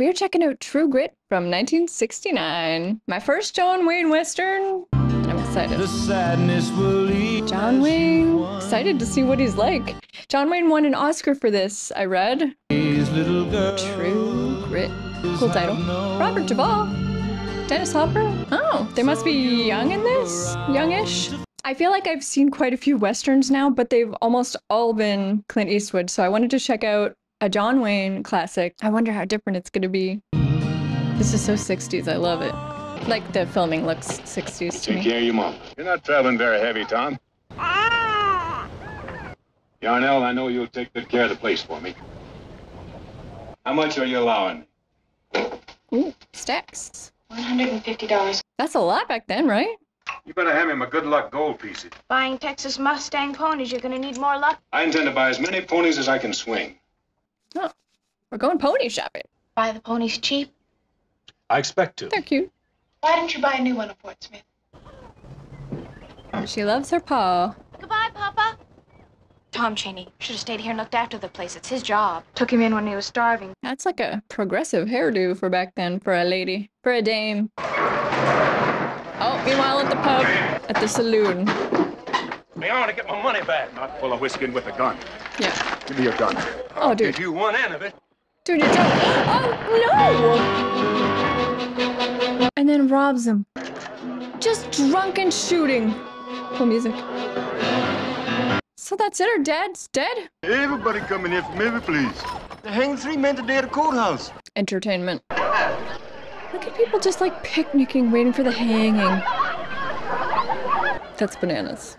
We are checking out True Grit from 1969. My first John Wayne Western. I'm excited. The sadness will leave John Wayne. Excited to see what he's like. John Wayne won an Oscar for this, I read. True Grit. Cool title. Robert Duvall. Dennis Hopper. Oh, they must be young in this? Youngish? I feel like I've seen quite a few Westerns now, but they've almost all been Clint Eastwood, so I wanted to check out a John Wayne classic. I wonder how different it's gonna be. This is so 60s, I love it. Like the filming looks 60s to me. Take care of your mom. You're not traveling very heavy, Tom. Yarnell, I know you'll take good care of the place for me. How much are you allowing? Ooh, stacks. $150. That's a lot back then, right? You better hand me my good luck gold pieces. Buying Texas Mustang ponies, you're gonna need more luck. I intend to buy as many ponies as I can swing. Oh, we're going pony shopping. Buy the ponies cheap. I expect to. They're cute. Why don't you buy a new one at Fort Smith? She loves her paw. Goodbye, Papa. Tom Cheney should have stayed here and looked after the place. It's his job. Took him in when he was starving. That's like a progressive hairdo for back then, for a lady, for a dame. Oh, meanwhile at the pub, at the saloon. I want to get my money back. Not full of whiskey with a gun. Yeah. Give me your gun. Oh, dude. Give you one end of it. Dude, you're drunk. Oh, no! And then robs him. Just drunken shooting. Cool music. So that's it, our dad's dead? Everybody coming here for me, please. They're hanging 3 men today at the courthouse. Entertainment. Look at people just like picnicking, waiting for the hanging. That's bananas.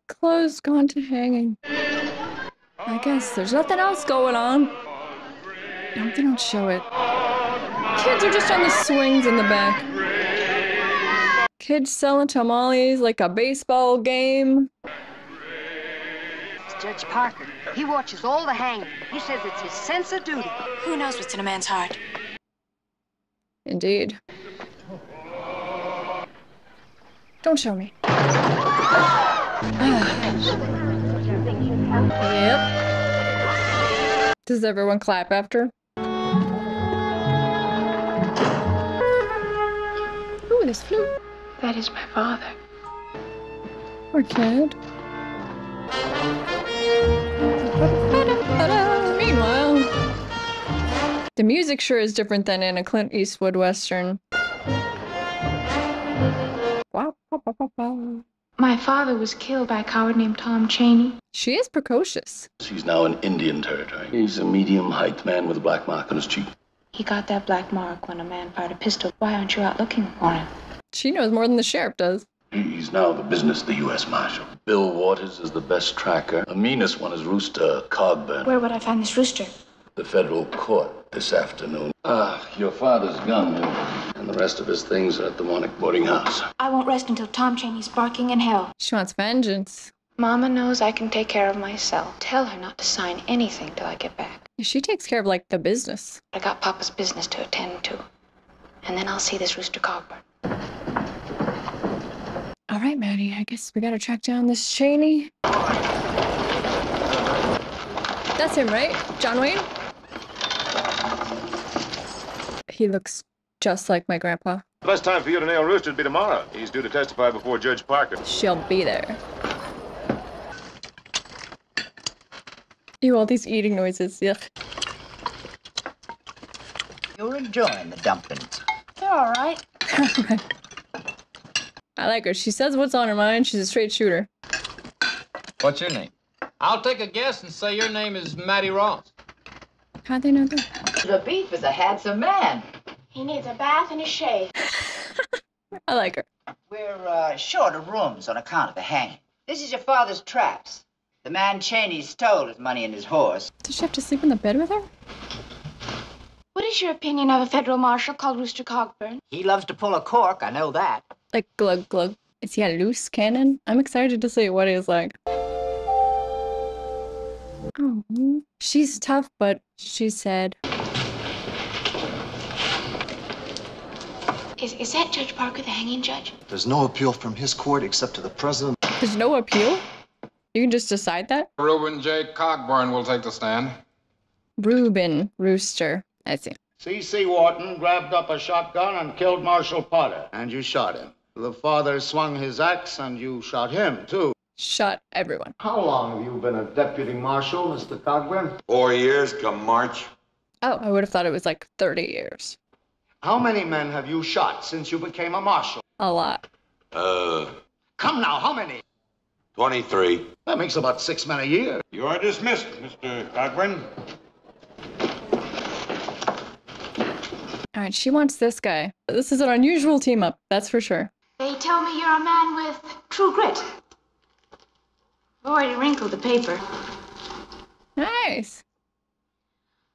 Clothes gone to hanging. I guess there's nothing else going on. No, they don't show it. Kids are just on the swings in the back. Kids selling tamales like a baseball game. It's Judge Parker. He watches all the hanging. He says it's his sense of duty. Who knows what's in a man's heart? Indeed. Don't show me. Yep. Does everyone clap after? Ooh, this flute. That is my father. Poor kid. Meanwhile, the music sure is different than in a Clint Eastwood Western. Wow. My father was killed by a coward named Tom Cheney. She is precocious. He's now in Indian territory. He's a medium-height man with a black mark on his cheek. He got that black mark when a man fired a pistol. Why aren't you out looking for him? She knows more than the sheriff does. He's now the business of the U.S. Marshal. Bill Waters is the best tracker. The meanest one is Rooster Cogburn. Where would I find this rooster? The federal court this afternoon. Your father's gun and the rest of his things are at the Warnock boarding house. I won't rest until Tom Cheney's barking in hell. She wants vengeance. Mama knows I can take care of myself. Tell her not to sign anything till I get back. She takes care of, like, the business. I got Papa's business to attend to. And then I'll see this Rooster Cogburn. All right, Maddie, I guess we gotta track down this Cheney. That's him, right? John Wayne? He looks just like my grandpa. The best time for you to nail Rooster would be tomorrow. He's due to testify before Judge Parker. She'll be there. Ew, all these eating noises. Yuck. You're enjoying the dumplings. They're all right. I like her. She says what's on her mind. She's a straight shooter. What's your name? I'll take a guess and say your name is Matty Ross. How'd they know that? The beef is a handsome man. He needs a bath and a shave. I like her. We're short of rooms on account of the hanging. This is your father's traps. The man Cheney stole his money and his horse. Does she have to sleep in the bed with her? What is your opinion of a federal marshal called Rooster Cogburn? He loves to pull a cork, I know that. Like glug glug. Is he a loose cannon? I'm excited to see what he's like. Oh, she's tough, but she's sad. Is that Judge Parker the hanging judge? There's no appeal from his court except to the president. There's no appeal? You can just decide that? Reuben J. Cogburn will take the stand. Reuben Rooster. I see. C.C. Wharton grabbed up a shotgun and killed Marshal Potter. And you shot him. The father swung his axe and you shot him, too. Shot everyone. How long have you been a deputy marshal, Mr. Cogburn? 4 years come March. Oh, I would have thought it was like 30 years. How many men have you shot since you became a marshal? A lot. Come now, how many? 23. That makes about 6 men a year. You are dismissed, Mr. Cogburn. All right, she wants this guy. This is an unusual team up, that's for sure. They tell me you're a man with true grit. I've already wrinkled the paper. Nice.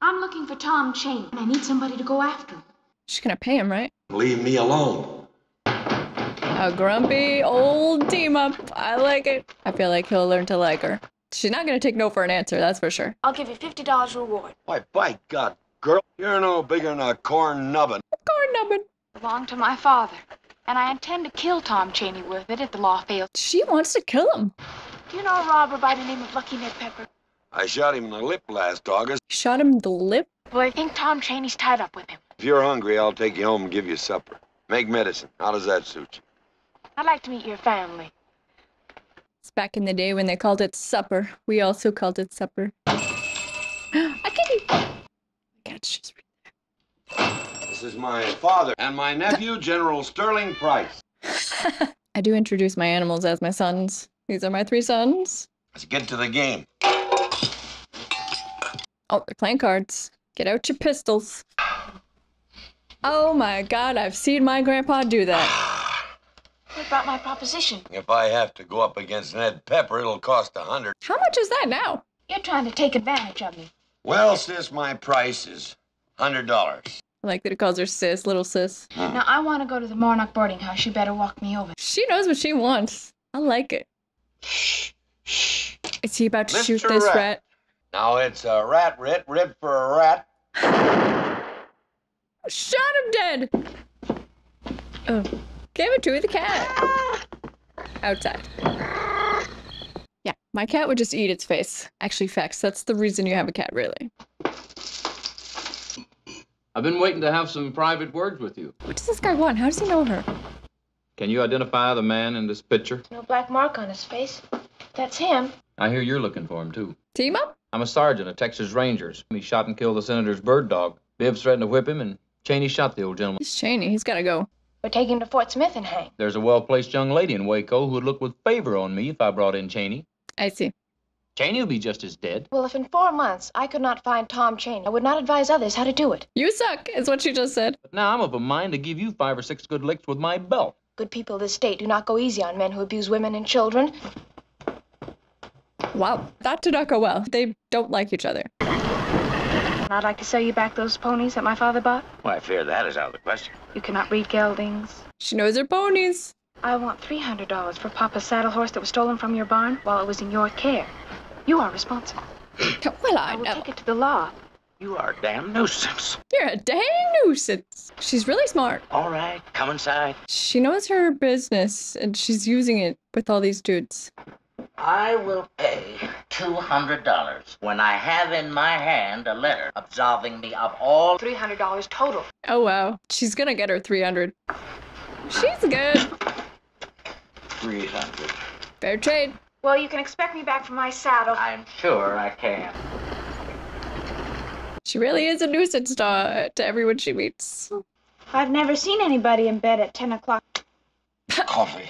I'm looking for Tom Cheney. I need somebody to go after him. She's gonna pay him, right? Leave me alone. A grumpy old team up. I like it. I feel like he'll learn to like her. She's not gonna take no for an answer, that's for sure. I'll give you $50 reward. Why, by God, girl, you're no bigger than a corn nubbin. Corn nubbin. Belonged to my father. And I intend to kill Tom Cheney with it if the law fails. She wants to kill him. Do you know a robber by the name of Lucky Ned Pepper? I shot him in the lip last August. Shot him in the lip? Well, I think Tom Cheney's tied up with him. If you're hungry, I'll take you home and give you supper. Make medicine. How does that suit you? I'd like to meet your family. It's back in the day when they called it supper. We also called it supper. I can't. Cat's just right there. This is my father and my nephew, General Sterling Price. I do introduce my animals as my sons. These are my 3 sons. Let's get to the game. Oh, they're playing cards. Get out your pistols. Oh my God, I've seen my grandpa do that. What about my proposition? If I have to go up against Ned Pepper, it'll cost $100. How much is that now? You're trying to take advantage of me. Well, sis, my price is $100. I like that it calls her sis, little sis. Now, I want to go to the Mornock boarding house. You better walk me over. She knows what she wants. I like it. Shh, shh. Is he about to Mr. shoot this rat? Now it's a rat rib for a rat. Shot him dead! Oh, give it to the cat. Outside. Yeah, my cat would just eat its face. Actually, facts. That's the reason you have a cat, really. I've been waiting to have some private words with you. What does this guy want? How does he know her? Can you identify the man in this picture? No black mark on his face. That's him. I hear you're looking for him, too. Team up? I'm a sergeant of Texas Rangers. He shot and killed the senator's bird dog. Bibbs threatened to whip him, and Cheney shot the old gentleman. It's Cheney. He's gotta go. We're taking him to Fort Smith and hang. There's a well-placed young lady in Waco who would look with favor on me if I brought in Cheney. I see. Cheney will be just as dead. Well, if in 4 months I could not find Tom Cheney, I would not advise others how to do it. You suck, is what she just said. But now I'm of a mind to give you 5 or 6 good licks with my belt. Good people of this state do not go easy on men who abuse women and children. Wow, that did not go well. They don't like each other. And I'd like to sell you back those ponies that my father bought. Well, I fear that is out of the question. You cannot read geldings. She knows her ponies. I want $300 for Papa's saddle horse that was stolen from your barn while it was in your care. You are responsible. Well, I will take it to the law. You are a damn nuisance. You're a dang nuisance. She's really smart. All right, come inside. She knows her business, and she's using it with all these dudes. I will pay $200 when I have in my hand a letter absolving me of all $300 total. Oh, wow. She's gonna get her 300. She's good. 300. Fair trade. Well, you can expect me back for my saddle. I'm sure I can. She really is a nuisance to everyone she meets. I've never seen anybody in bed at 10 o'clock. Coffee.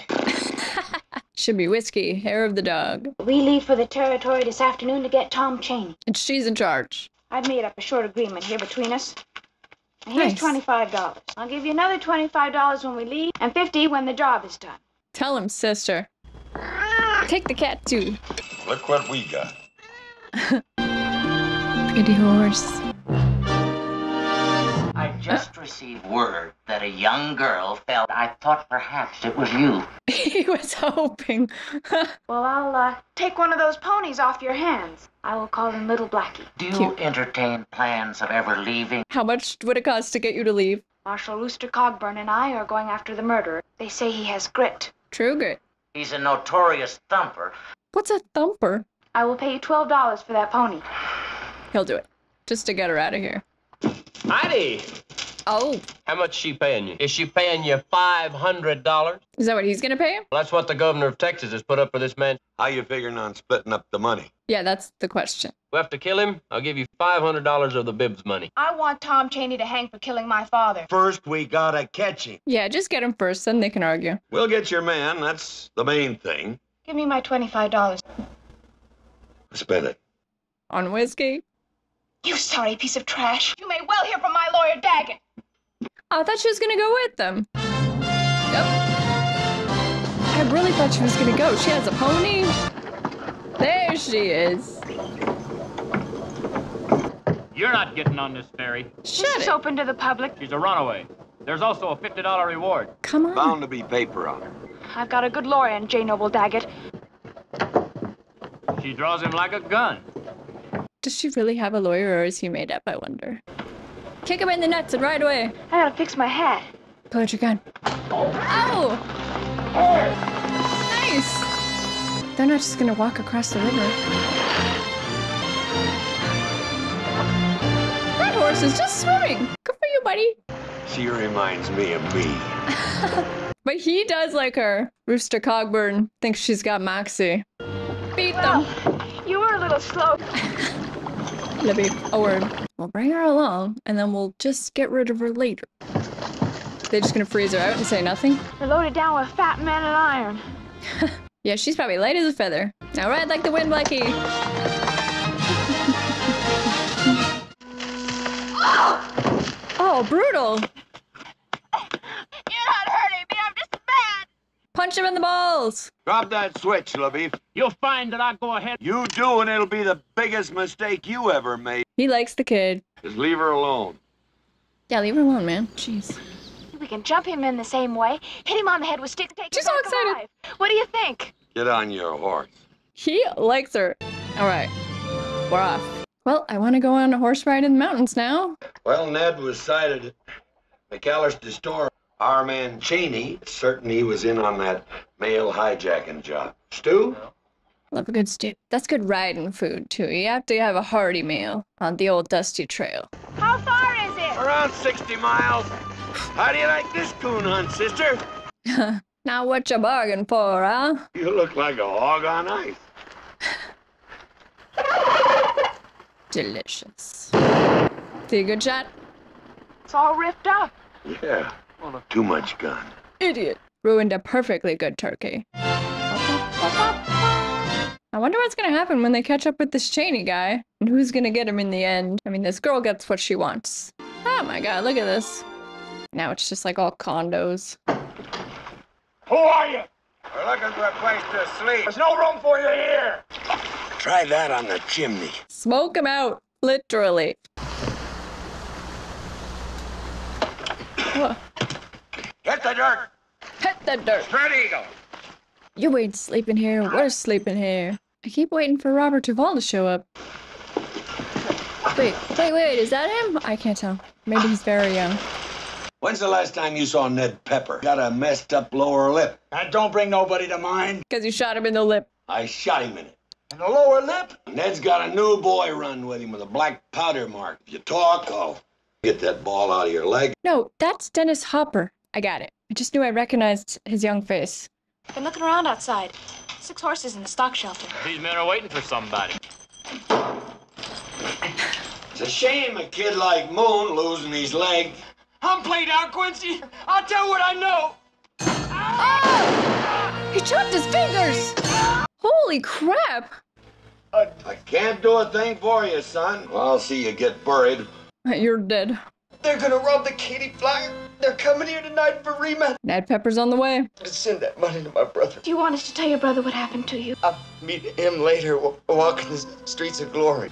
Should be whiskey, hair of the dog. We leave for the territory this afternoon to get Tom Cheney. And she's in charge. I've made up a short agreement here between us. And here's $25. I'll give you another $25 when we leave, and $50 when the job is done. Tell him, sister. Take the cat, too. Look what we got. Pretty horse. I just received word that a young girl felt. I thought perhaps it was you. He was hoping. Well, I'll take one of those ponies off your hands. I will call him Little Blackie. Do you entertain plans of ever leaving? How much would it cost to get you to leave? Marshal Rooster Cogburn and I are going after the murderer. They say he has grit. True grit. He's a notorious thumper. What's a thumper? I will pay you $12 for that pony. He'll do it. Just to get her out of here. Heidi! Oh. How much is she paying you? Is she paying you $500? Is that what he's gonna pay him? Well, that's what the governor of Texas has put up for this man. How you figuring on splitting up the money? Yeah, that's the question. We have to kill him. I'll give you $500 of the Bibbs money. I want Tom Chaney to hang for killing my father. First, we gotta catch him. Yeah, just get him first, then they can argue. We'll get your man. That's the main thing. Give me my $25. Spend it. On whiskey? You sorry piece of trash. You may well hear from my lawyer, Daggett. I thought she was gonna go with them. Nope. I really thought she was gonna go. She has a pony. There she is. You're not getting on this ferry. Shut it. It's open to the public. She's a runaway. There's also a $50 reward. Come on. Bound to be paper on her. I've got a good lawyer in J. Noble Daggett. She draws him like a gun. Does she really have a lawyer, or is he made up, I wonder? Kick him in the nuts and ride away. I gotta fix my hat. Pull out your gun. Oh! Nice! They're not just gonna walk across the river. That horse is just swimming. Good for you, buddy. She reminds me of me. But he does like her. Rooster Cogburn thinks she's got moxie. Beat them. You were a little slow. Libby, a word. We'll bring her along, and then we'll just get rid of her later. They're just gonna freeze her out and say nothing? They're loaded down with fat men and iron. Yeah, she's probably light as a feather. Now ride like the wind, Blackie. Oh, brutal. You're not hurting me, I'm just mad. Punch him in the balls. Drop that switch, LaBeef. You'll find that I go ahead. You do, and it'll be the biggest mistake you ever made. He likes the kid. Just leave her alone. Yeah, leave her alone, man. Jeez. We can jump him in the same way, hit him on the head with sticks, and take She's him so back excited. alive. What do you think? Get on your horse. He likes her. All right, we're off. Well, I want to go on a horse ride in the mountains now. Well, Ned was sighted at McAllister's store. Our man Chaney, certain he was in on that mail hijacking job. Stu? Love a good stew. That's good riding food, too. You have to have a hearty meal on the old dusty trail. How far is it? Around 60 miles. How do you like this coon hunt, sister? Now what you bargain for, huh? You look like a hog on ice. Delicious. See a good shot? It's all ripped up. Yeah, too much gun. Idiot. Ruined a perfectly good turkey. I wonder what's gonna happen when they catch up with this Chaney guy. And who's gonna get him in the end? I mean, this girl gets what she wants. Oh my god, look at this. Now it's just like all condos. Who are you? We're looking for a place to sleep. There's no room for you here. Try that on the chimney. Smoke him out, literally. Whoa. Hit the dirt. Hit the dirt. Spread eagle. You ain't sleeping here, we're sleeping here. I keep waiting for Robert Duvall to show up. Wait, is that him? I can't tell. Maybe he's very young. When's the last time you saw Ned Pepper? Got a messed up lower lip. That don't bring nobody to mind. Because you shot him in the lip. I shot him in it. And the lower lip? Ned's got a new boy run with him with a black powder mark. If you talk, I'll get that ball out of your leg. No, that's Dennis Hopper. I got it. I just knew I recognized his young face. Been looking around outside. 6 horses in the stock shelter. These men are waiting for somebody. It's a shame a kid like Moon losing his leg. I'm played out, Quincy. I'll tell what I know. Oh! He chopped his fingers! Holy crap! I can't do a thing for you, son. Well, I'll see you get buried. You're dead. They're gonna rob the Katy Flyer. They're coming here tonight for rematch. Ned Pepper's on the way. Send that money to my brother. Do you want us to tell your brother what happened to you? I'll meet him later, walking the streets of glory.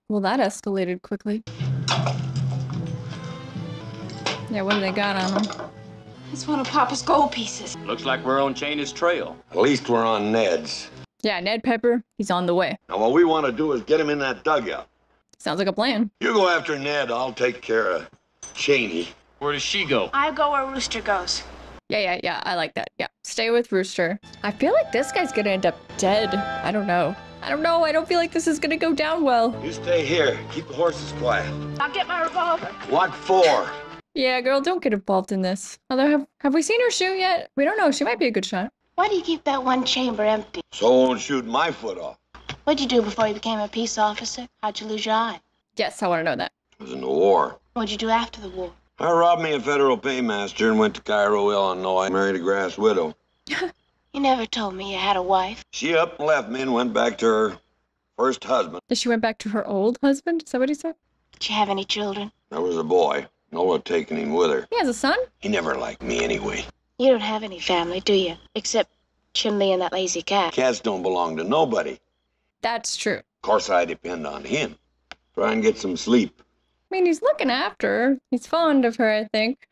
Well, that escalated quickly. Yeah, what do they got on them? It's one of Papa's gold pieces. Looks like we're on Chaney's trail. At least we're on Ned's. Yeah, Ned Pepper, he's on the way. Now, what we want to do is get him in that dugout. Sounds like a plan. You go after Ned, I'll take care of Chaney. Where does she go? I go where Rooster goes. Yeah, I like that. Yeah, stay with Rooster. I feel like this guy's gonna end up dead. I don't know. I don't know. I don't feel like this is gonna go down well. You stay here. Keep the horses quiet. I'll get my revolver. What for? Yeah, girl, don't get involved in this. Although, have we seen her shoot yet? We don't know. She might be a good shot. Why do you keep that one chamber empty? So I won't shoot my foot off. What'd you do before you became a peace officer? How'd you lose your eye? Yes, I want to know that. I was in the war. What'd you do after the war? I robbed me a federal paymaster and went to Cairo, Illinois. Married a grass widow. You never told me you had a wife. She up and left me and went back to her first husband. She went back to her old husband? Is that what he said? Did you have any children? There was a boy. Nola taking him with her. He has a son? He never liked me anyway. You don't have any family, do you? Except Chimley and that lazy cat. Cats don't belong to nobody. That's true. Of course, I depend on him. Try and get some sleep. I mean, he's looking after her. He's fond of her, I think.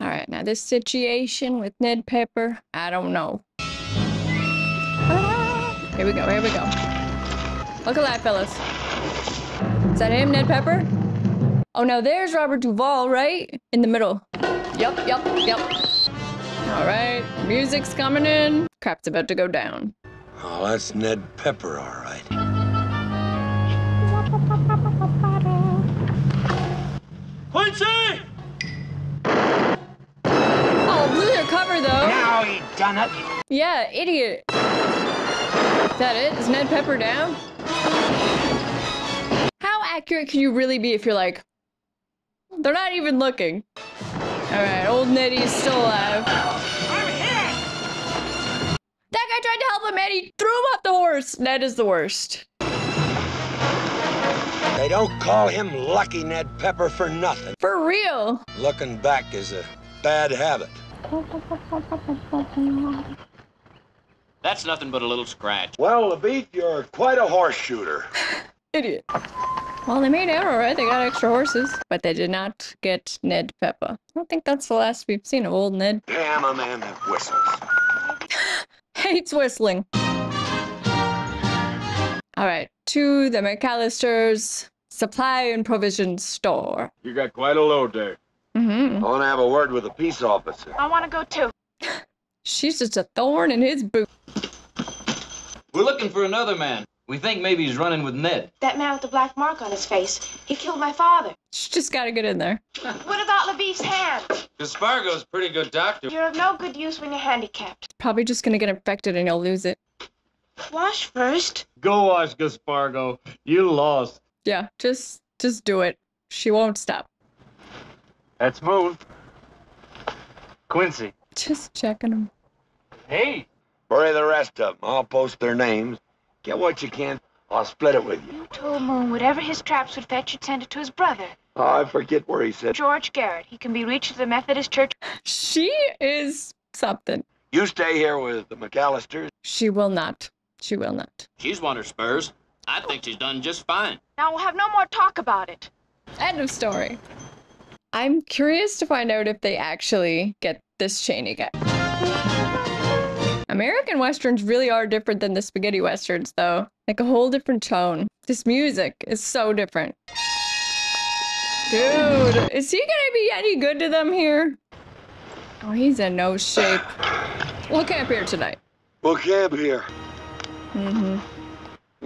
All right, now this situation with Ned Pepper, I don't know. Here we go, here we go. Look at that, fellas. Is that him, Ned Pepper? Oh, now there's Robert Duvall, right? In the middle. Yup. All right, music's coming in. Crap's about to go down. Oh, that's Ned Pepper, all right. Quincy! Oh, blew their cover, though. Now you done it. Yeah, idiot. Is that it? Is Ned Pepper down? How accurate can you really be if you're like, they're not even looking? All right, old Neddy's still alive. I'm here. That guy tried to help him and he threw him off the horse. Ned is the worst. They don't call him Lucky Ned Pepper for nothing. For real. Looking back is a bad habit. That's nothing but a little scratch. Well, Labith, you're quite a horse shooter. Idiot. Well, they made arrow, right? They got extra horses. But they did not get Ned Pepper. I don't think that's the last we've seen of old Ned. Damn a man that whistles. Hates whistling. All right, to the McAllister's Supply and Provision Store. You got quite a load there. Mm-hmm. I want to have a word with the peace officer. I want to go too. She's just a thorn in his boot. We're looking for another man. We think maybe he's running with Ned. That man with the black mark on his face. He killed my father. She just gotta get in there. What about Levi's hand? Gaspargo's a pretty good doctor. You're of no good use when you're handicapped. Probably just gonna get infected and you'll lose it. Wash first. Go wash, Gaspargo. You lost. Yeah, just do it. She won't stop. That's Moon. Quincy. Just checking him. Hey. Bury the rest of them. I'll post their names. Get what you can. I'll split it with you. You told Moon whatever his traps would fetch, you'd send it to his brother. Oh, I forget where he said. George Garrett. He can be reached at the Methodist Church. She is something. You stay here with the McAllisters. She will not. She will not. She's won her spurs. I think she's done just fine. Now we'll have no more talk about it. End of story. I'm curious to find out if they actually get this Cheney guy. American Westerns really are different than the spaghetti Westerns, though. Like a whole different tone. This music is so different. Dude, is he gonna be any good to them here? Oh, he's in no shape. We'll camp here tonight. We'll camp here. Mm-hmm.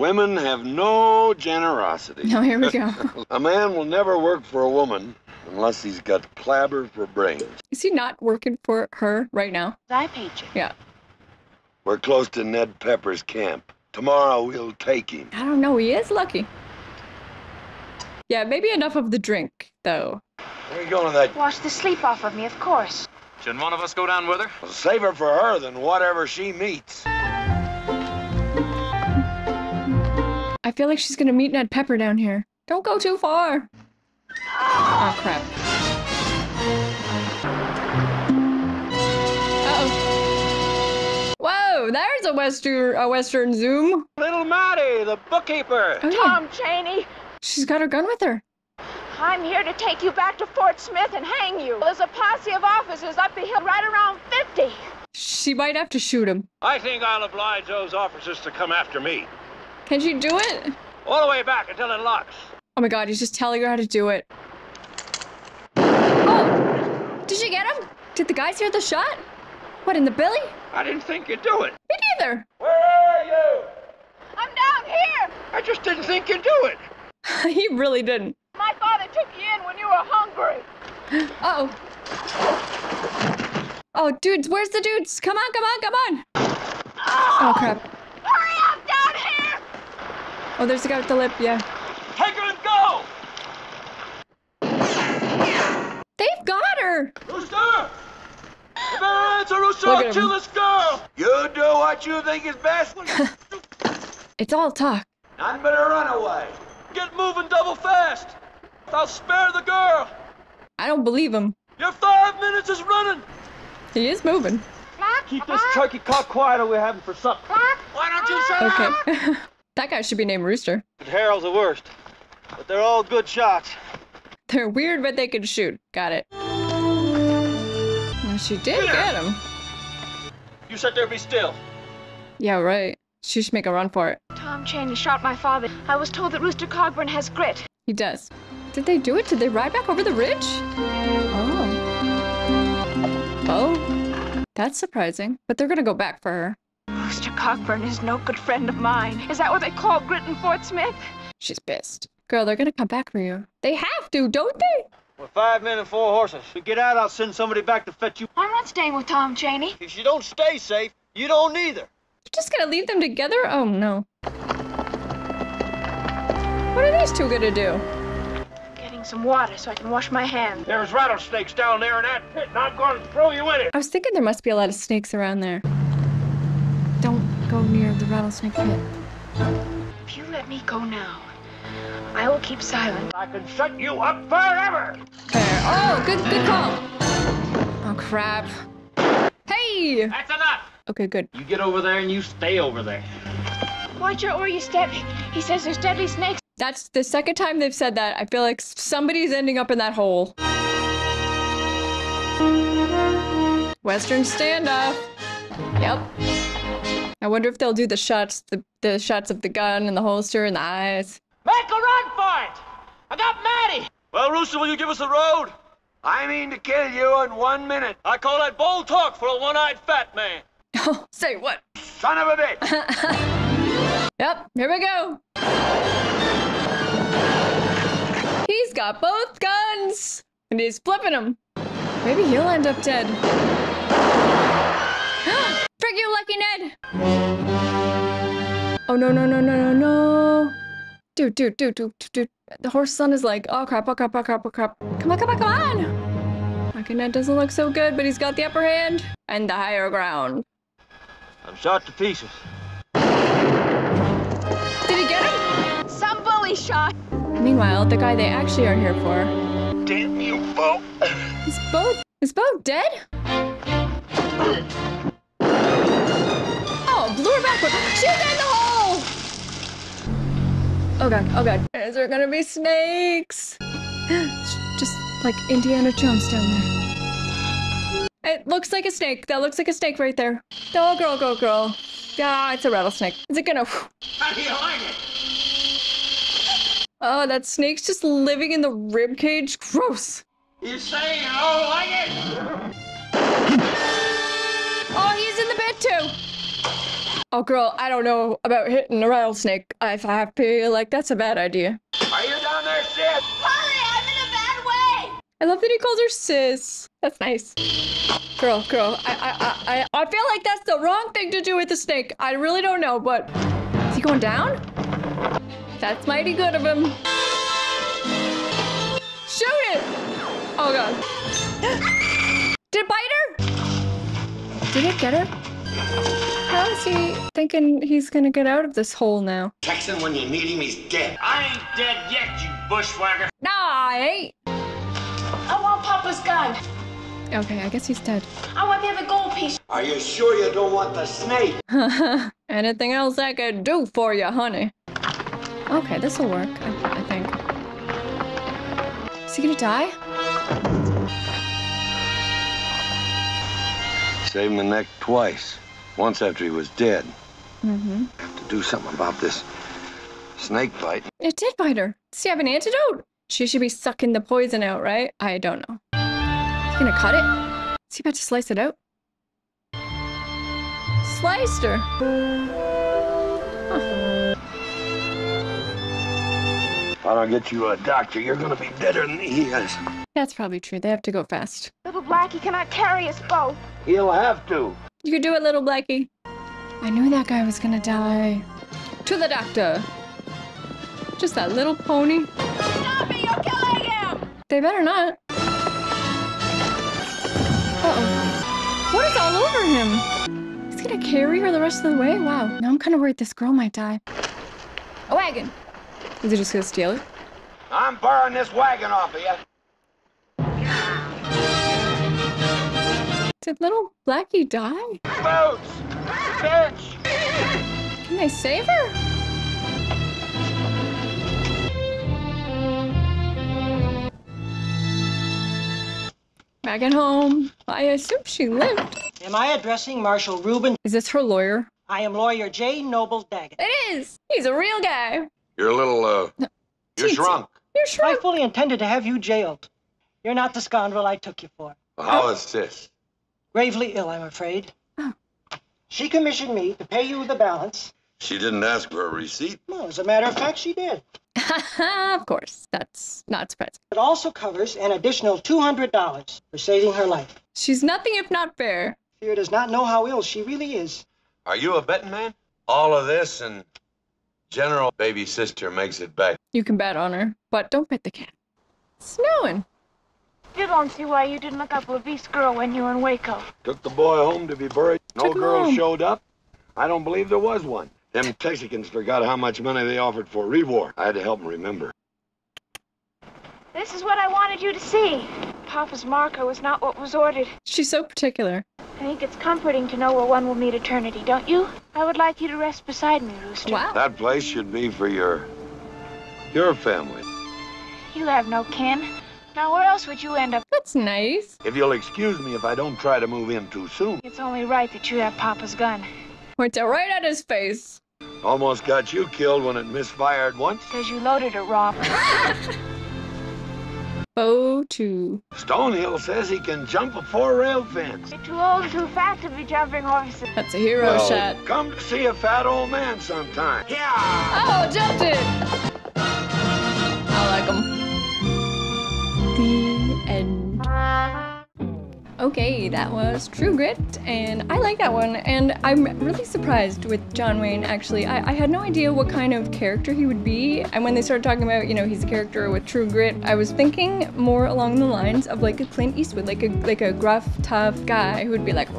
Women have no generosity. Now here we go. A man will never work for a woman unless he's got clabber for brains. Is he not working for her right now? I paid you. Yeah. We're close to Ned Pepper's camp. Tomorrow we'll take him. I don't know. He is lucky. Yeah, maybe enough of the drink, though. Where are you going with that? Wash the sleep off of me, of course. Shouldn't one of us go down with her? Well, save her for her than whatever she meets. I feel like she's gonna meet Ned Pepper down here. Don't go too far. Oh, crap. Uh-oh. Whoa, there's a Western zoom. Little Matty, the bookkeeper. Oh, yeah. Tom Cheney, She's got her gun with her. I'm here to take you back to Fort Smith and hang you. There's a posse of officers up the hill right around 50. She might have to shoot him. I think I'll oblige those officers to come after me. Can she do it? All the way back until it locks. Oh my god, he's just telling her how to do it. Oh! Did she get him? Did the guys hear the shot? What, in the belly? I didn't think you'd do it. Me neither. Where are you? I'm down here. I just didn't think you'd do it. He really didn't. My father took you in when you were hungry. Uh-oh. Oh, dudes, where's the dudes? Come on, come on, come on. Oh, crap. Hurry up down here. Oh, there's the guy with the lip, yeah. Take her and go! They've got her. Rooster! You better answer, Rooster, Look at I'll kill him. this girl! You do what you think is best. It's all talk. None but a runaway. Get moving double fast! I'll spare the girl! I don't believe him. Your 5 minutes is running! He is moving. Keep this turkey cock quiet or we're having for supper. Why don't you shut up? Okay. That guy should be named Rooster. Harold's the worst, but they're all good shots. They're weird, but they can shoot. Got it. Well, she did get him. You sit there, be still. Yeah, right. She should make a run for it. Tom Chaney shot my father. I was told that Rooster Cogburn has grit. He does. Did they do it? Did they ride back over the ridge? Oh. Oh. That's surprising. But they're gonna go back for her. Rooster Cogburn is no good friend of mine. Is that what they call grit in Fort Smith? She's pissed. Girl, they're gonna come back for you. They have to, don't they? We're 5 men and 4 horses. If we get out, I'll send somebody back to fetch you. I'm not staying with Tom Chaney. If you don't stay safe, you don't either. You're just gonna leave them together? Oh no. What are these two gonna do? Getting some water so I can wash my hands. There's rattlesnakes down there in that pit, and I'm going to throw you in it. I was thinking there must be a lot of snakes around there. Don't go near the rattlesnake pit. If you let me go now, I will keep silent. I can shut you up forever. There. Oh, good call. Oh, crap. Hey! That's enough. Okay, good. You get over there and you stay over there. Watch out where you step. He says there's deadly snakes. That's the second time they've said that. I feel like somebody's ending up in that hole. Western standoff. Yep. I wonder if they'll do the shots, the shots of the gun and the holster and the eyes. Make a run for it! I got Maddie! Well, Rooster, will you give us the road? I mean to kill you in 1 minute. I call that bold talk for a one-eyed fat man. Oh, say what? Son of a bitch! Yep, here we go. He's got both guns, and he's flipping them. Maybe he'll end up dead. Frick you, Lucky Ned! Oh, no, no, no, no, no, no. Dude. The horse son is like, oh crap, oh crap, oh crap, oh crap. Come on, come on, come on! Lucky Ned doesn't look so good, but he's got the upper hand and the higher ground. I'm shot to pieces. Did he get him? Some bully shot. Meanwhile, the guy they actually are here for. Damn you both. Is Bo dead? Oh, blew her backward. She's in the hole! Oh god, oh god. Is there gonna be snakes? Just like Indiana Jones down there. It looks like a snake. That looks like a snake right there. Oh, girl. Yeah, it's a rattlesnake. Is it gonna... How do you like it? Oh, that snake's just living in the rib cage. Gross. You saying I don't like it? Oh, he's in the bed too. Oh, girl, I don't know about hitting a rattlesnake. I feel like that's a bad idea. Are you down there, sis? Hurry, I'm in a bad way. I love that he calls her sis. That's nice. Girl, I feel like that's the wrong thing to do with the snake. I really don't know, but... Is he going down? That's mighty good of him. Shoot it! Oh, God. Did it bite her? Did it get her? How is he thinking he's gonna get out of this hole now? Texan, when you need him, he's dead. I ain't dead yet, you bushwhacker. Nah, I ain't. I want Papa's gun. Okay, I guess he's dead. I want the other gold piece. Are you sure you don't want the snake? Anything else I could do for you, honey? Okay, this'll work, I think. Is he gonna die? Saved my neck twice. Once after he was dead. Mm-hmm. Have to do something about this snake bite. It did bite her. Does he have an antidote? She should be sucking the poison out, right? I don't know. Is he gonna cut it? Is he about to slice it out? Sliced her. I don't get you a doctor, you're gonna be deader than he is. That's probably true. They have to go fast. Little Blackie cannot carry us both. He'll have to. You could do it, little Blackie. I knew that guy was gonna die. To the doctor. Just that little pony. Stop me, you're killing him! They better not. Uh-oh. What is all over him? He's gonna carry her the rest of the way? Wow. Now I'm kind of worried this girl might die. A wagon. Is he just gonna steal it? I'm borrowing this wagon off of you. Did little Blackie die? Boots! Bitch! Can they save her? Wagon home. I assume she lived. Am I addressing Marshal Reuben? Is this her lawyer? I am lawyer J. Noble Daggett. It is! He's a real guy. You're a little, you're shrunk. You're shrunk. I fully intended to have you jailed. You're not the scoundrel I took you for. How is this? Gravely ill, I'm afraid. Oh. She commissioned me to pay you the balance. She didn't ask for a receipt. Well, as a matter of fact, she did. Of course. That's not surprising. It also covers an additional $200 for saving her life. She's nothing if not fair. Fear does not know how ill she really is. Are you a betting man? All of this and General baby sister makes it back. You can bet on her, but don't bet the cat. It's snowing. Still don't see why you didn't look up Levi's girl when you were in Waco. Took the boy home to be buried. No Took him girl home. showed up. I don't believe there was one. Them Texicans forgot how much money they offered for reward. I had to help them remember. This is what I wanted you to see. Papa's marker was not what was ordered. She's so particular. I think it's comforting to know where one will meet eternity, don't you? I would like you to rest beside me, Rooster. Wow. That place should be for your family. You have no kin. Now where else would you end up? That's nice. If you'll excuse me if I don't try to move in too soon. It's only right that you have Papa's gun. Went right at his face. Almost got you killed when it misfired once. Because you loaded it wrong. Oh, too. Stonehill says he can jump a 4-rail fence. You're too old and too fat to be jumping horses. That's a hero shot. Come to see a fat old man sometime. Yeah! Oh, jumped it! I like him. The end. Okay, that was True Grit, and I like that one, and I'm really surprised with John Wayne, actually. I had no idea what kind of character he would be, and when they started talking about, you know, he's a character with True Grit, I was thinking more along the lines of like a Clint Eastwood, like a gruff, tough guy who would be like,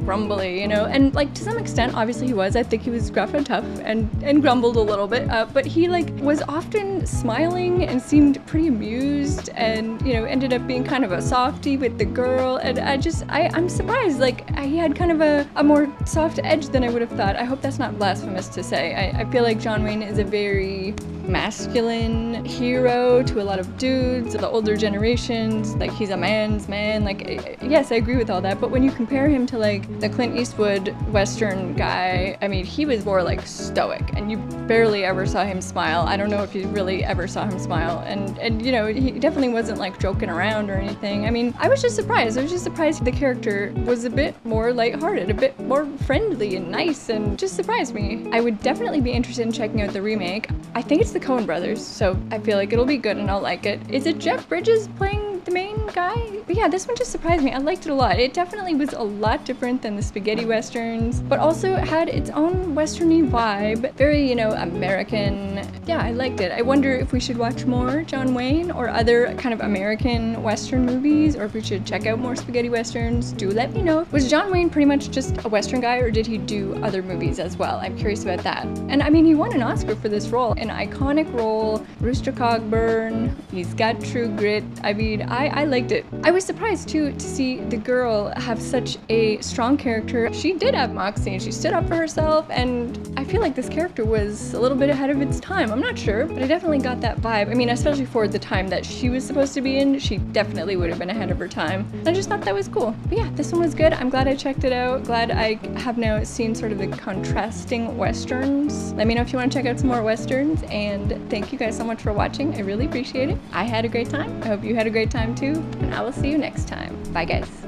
grumbly, you know, and like to some extent, obviously he was. I think he was gruff and tough and grumbled a little bit, but he like was often smiling and seemed pretty amused, and, you know, ended up being kind of a softie with the girl, and I'm surprised, like, he had kind of a more soft edge than I would have thought. I hope that's not blasphemous to say. I feel like John Wayne is a very masculine hero to a lot of dudes, the older generations, like, he's a man's man, like, yes, I agree with all that, but when you compare him to, like, the Clint Eastwood Western guy, I mean, he was more, like, stoic, and you barely ever saw him smile. I don't know if you really ever saw him smile, and you know, he definitely wasn't, like, joking around or anything. I mean, I was just surprised the character was a bit more lighthearted, a bit more friendly and nice, and just surprised me. I would definitely be interested in checking out the remake. I think it's the Coen brothers, so I feel like it'll be good and I'll like it. Is it Jeff Bridges playing the main guy? But yeah, this one just surprised me. I liked it a lot. It definitely was a lot different than the spaghetti westerns, but also had its own westerny vibe. Very, you know, American. Yeah, I liked it. I wonder if we should watch more John Wayne or other kind of American western movies, or if we should check out more spaghetti westerns. Do let me know. Was John Wayne pretty much just a western guy, or did he do other movies as well? I'm curious about that. And I mean, he won an Oscar for this role, an iconic role. Rooster Cogburn, he's got True Grit. I mean, I liked it. I was surprised too to see the girl have such a strong character. She did have moxie and she stood up for herself, and I feel like this character was a little bit ahead of its time. I'm not sure, but I definitely got that vibe. I mean, especially for the time that she was supposed to be in, she definitely would have been ahead of her time. I just thought that was cool. But yeah, this one was good. I'm glad I checked it out. Glad I have now seen sort of the contrasting westerns. Let me know if you want to check out some more westerns, and thank you guys so much for watching. I really appreciate it. I had a great time. I hope you had a great time too, and I will see you next time. Bye guys.